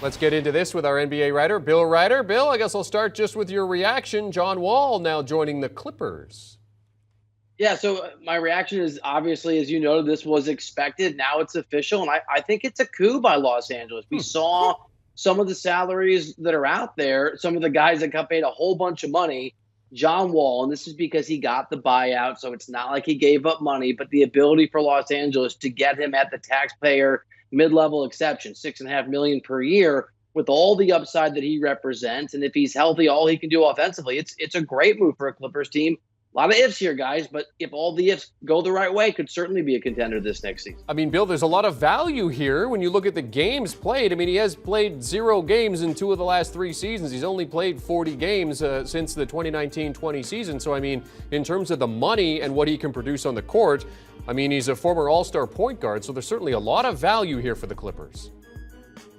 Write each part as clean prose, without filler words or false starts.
Let's get into this with our NBA writer, Bill Reiter. Bill, I guess I'll start just with your reaction. John Wall now joining the Clippers. Yeah, so my reaction is obviously, as you noted, this was expected. Now it's official, and I think it's a coup by Los Angeles. We saw some of the salaries that are out there, some of the guys that got paid a whole bunch of money. John Wall, and this is because he got the buyout, so it's not like he gave up money, but the ability for Los Angeles to get him at the taxpayer mid-level exception, $6.5 million per year, with all the upside that he represents, and if he's healthy, all he can do offensively, it's a great move for a Clippers team. A lot of ifs here, guys, but if all the ifs go the right way, could certainly be a contender this next season. I mean, Bill, there's a lot of value here when you look at the games played. I mean, he has played 0 games in 2 of the last 3 seasons. He's only played 40 games since the 2019-20 season. So, I mean, in terms of the money and what he can produce on the court, I mean, he's a former all-star point guard, so there's certainly a lot of value here for the Clippers.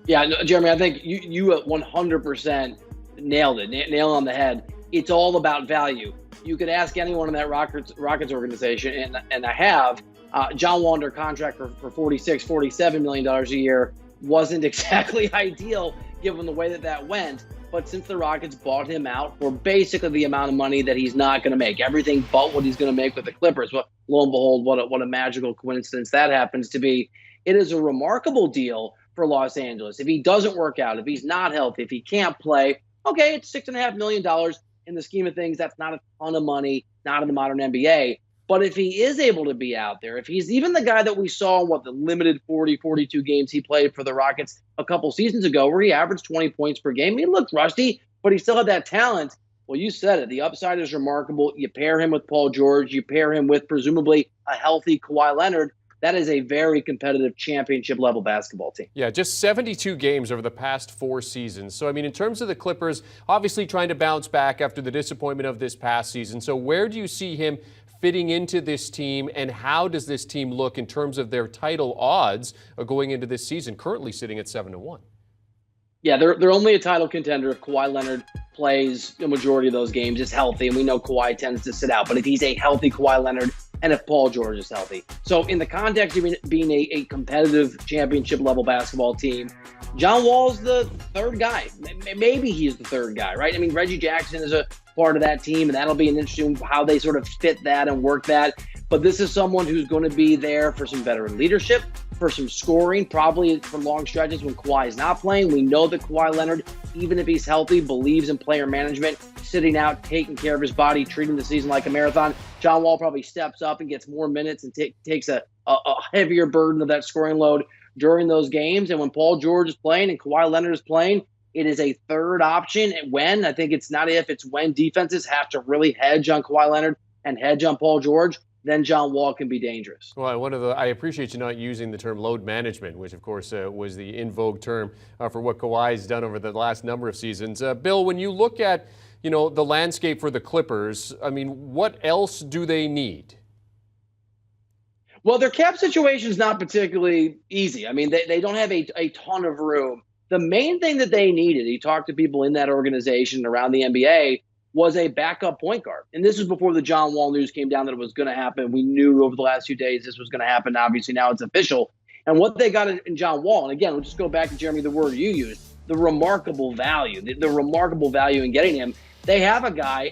Yeah, no, Jeremy, I think you 100% nailed it, nail on the head. It's all about value. You could ask anyone in that Rockets organization, and I have. John Wall under contract for $46, $47 million a year wasn't exactly ideal given the way that went. But since the Rockets bought him out for basically the amount of money that he's not going to make, everything but what he's going to make with the Clippers, well, lo and behold, what a magical coincidence that happens to be. It is a remarkable deal for Los Angeles. If he doesn't work out, if he's not healthy, if he can't play, okay, it's $6.5 million. In the scheme of things, that's not a ton of money, not in the modern NBA. But if he is able to be out there, if he's even the guy that we saw in the limited 40, 42 games he played for the Rockets a couple seasons ago, where he averaged 20 points per game, he looked rusty, but he still had that talent. Well, you said it. The upside is remarkable. You pair him with Paul George. You pair him with presumably a healthy Kawhi Leonard. That is a very competitive championship-level basketball team. Yeah, just 72 games over the past 4 seasons. So, I mean, in terms of the Clippers, obviously trying to bounce back after the disappointment of this past season. So where do you see him fitting into this team, and how does this team look in terms of their title odds going into this season, currently sitting at 7-1? Yeah, they're only a title contender if Kawhi Leonard plays the majority of those games, is healthy, and we know Kawhi tends to sit out. But if he's a healthy Kawhi Leonard, and if Paul George is healthy. So in the context of being a competitive championship-level basketball team, John Wall's the third guy. Maybe he's the third guy, right? I mean, Reggie Jackson is a part of that team, and that'll be an interesting how they sort of fit that and work that. But this is someone who's going to be there for some veteran leadership, for some scoring, probably for long stretches when Kawhi is not playing. We know that Kawhi Leonard, even if he's healthy, believes in player management, sitting out, taking care of his body, treating the season like a marathon. John Wall probably steps up and gets more minutes and takes a heavier burden of that scoring load during those games. And when Paul George is playing and Kawhi Leonard is playing, it is a third option. And when, I think it's not if, it's when defenses have to really hedge on Kawhi Leonard and hedge on Paul George, then John Wall can be dangerous. Well, I appreciate you not using the term load management, which, of course, was the in vogue term for what Kawhi's done over the last number of seasons. Bill, when you look at, the landscape for the Clippers, I mean, what else do they need? Well, their cap situation is not particularly easy. I mean, they don't have a ton of room. The main thing that they needed, he talked to people in that organization around the NBA, was a backup point guard. And this was before the John Wall news came down that it was going to happen. We knew over the last few days this was going to happen. Obviously, now it's official. And what they got in John Wall, and again, we'll just go back to, Jeremy, the word you used, the remarkable value, the remarkable value in getting him. They have a guy,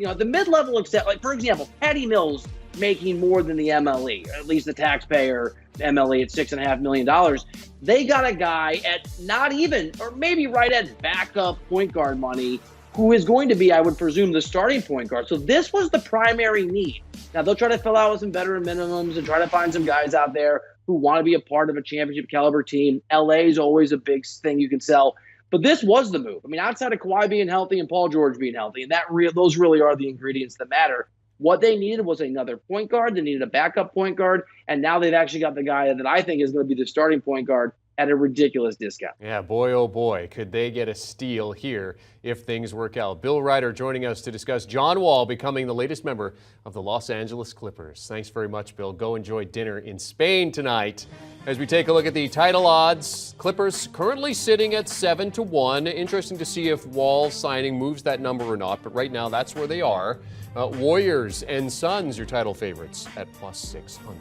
the mid-level, except, like, for example, Patty Mills making more than the MLE, or at least the taxpayer MLE at $6.5 million. They got a guy at not even, or maybe right at backup point guard money, who is going to be, I would presume, the starting point guard. So this was the primary need. Now, they'll try to fill out with some veteran minimums and try to find some guys out there who want to be a part of a championship caliber team. LA is always a big thing you can sell. But this was the move. I mean, outside of Kawhi being healthy and Paul George being healthy, and those really are the ingredients that matter. What they needed was another point guard. They needed a backup point guard. And now they've actually got the guy that I think is going to be the starting point guard at a ridiculous discount. Yeah, boy, oh boy, could they get a steal here if things work out. Bill Reiter joining us to discuss John Wall becoming the latest member of the Los Angeles Clippers. Thanks very much, Bill. Go enjoy dinner in Spain tonight. As we take a look at the title odds, Clippers currently sitting at 7-1. Interesting to see if Wall signing moves that number or not, but right now that's where they are. Warriors and Suns, your title favorites, at +600.